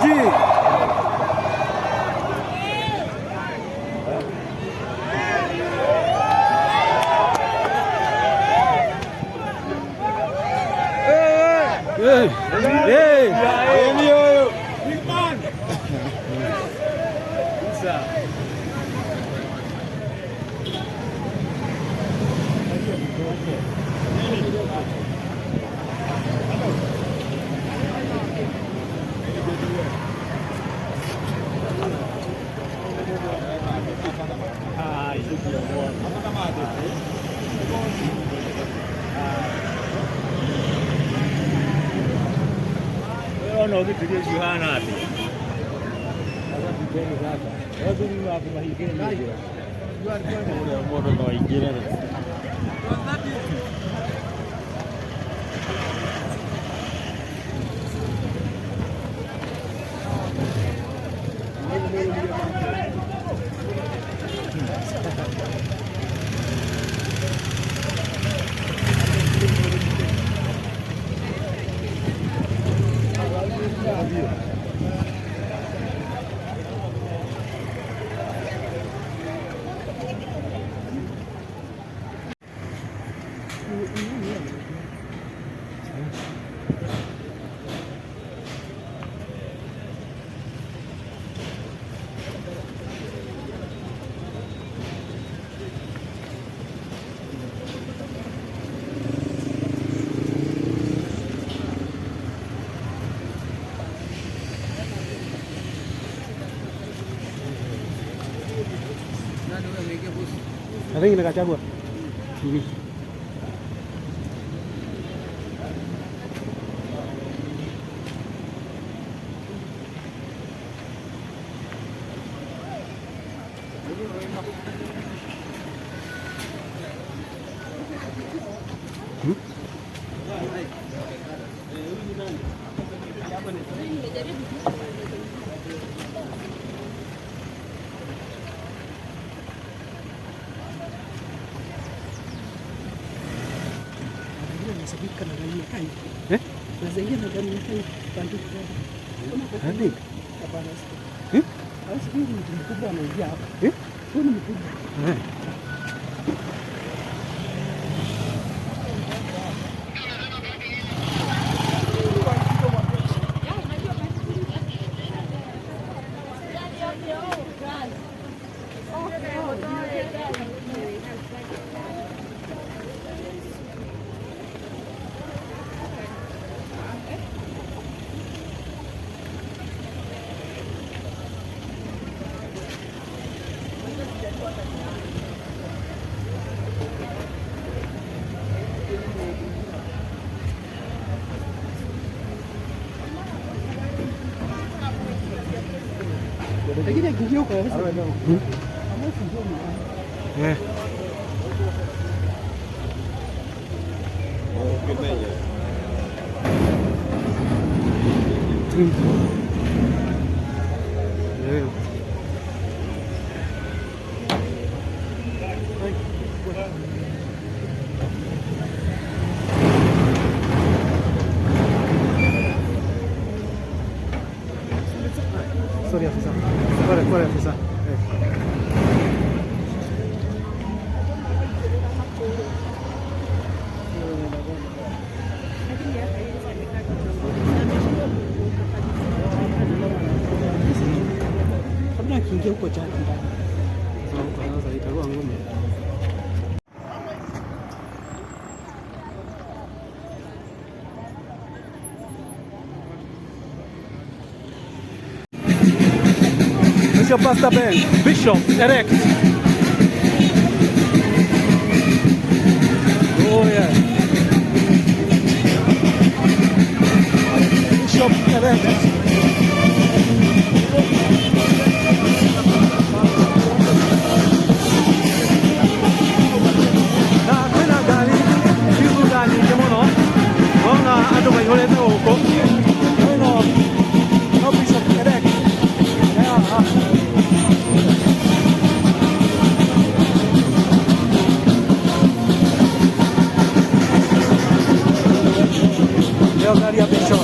G. Hey, hey, big man. No kitu kile Yohana hapo. Sasa tupeni sasa. Watu ni wapi mahigeni ndio. Ndio moto na waigeni. Ada yang nak cabut. Nasabika na gani kai? Nazaingia na gani kai? Bandika. Hadi. Hapana. Au sijui mtu mkubwa anaingia hapa. Huyu ni mkubwa. Lakini akiingia huko sasa. Eh. Sorry afisa. Pole afisa. Kabla akiingia huko jana ndani. Sasa itakuwa ngumu. Bishop Pastor Ben. Bishop, erect. Oh yeah. Bishop, erect. Na kwenda gari, kitu gani kemono? Wana atoka yole na huko. No Bishop, erect. Leo gari ya Bishop.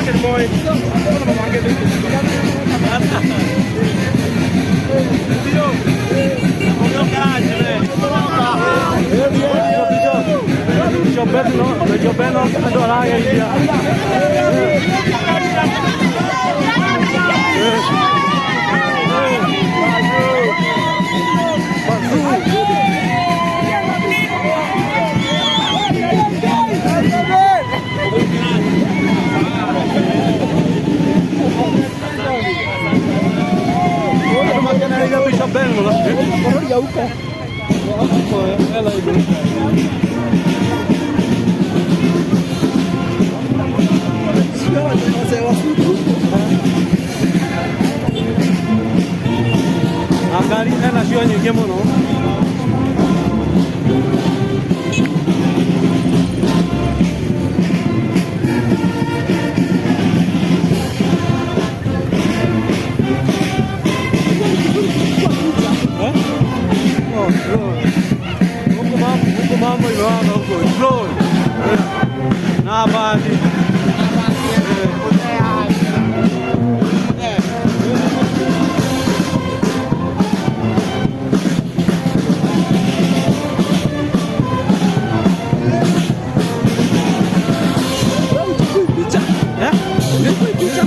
market boy. Bishop Ben mo lang. Angali na nasyo niyo kemo no. Mambo ilo huko slow na baadhi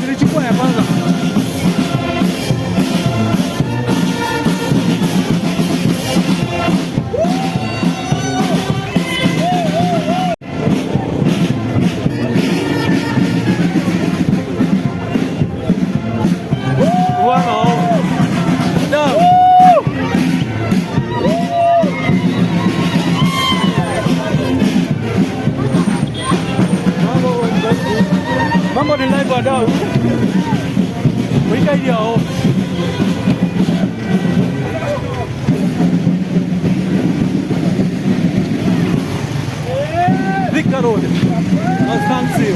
nilichukua ya kwanza. Mambo ni live wadau. Wika hiyo. Victor Road. Asante.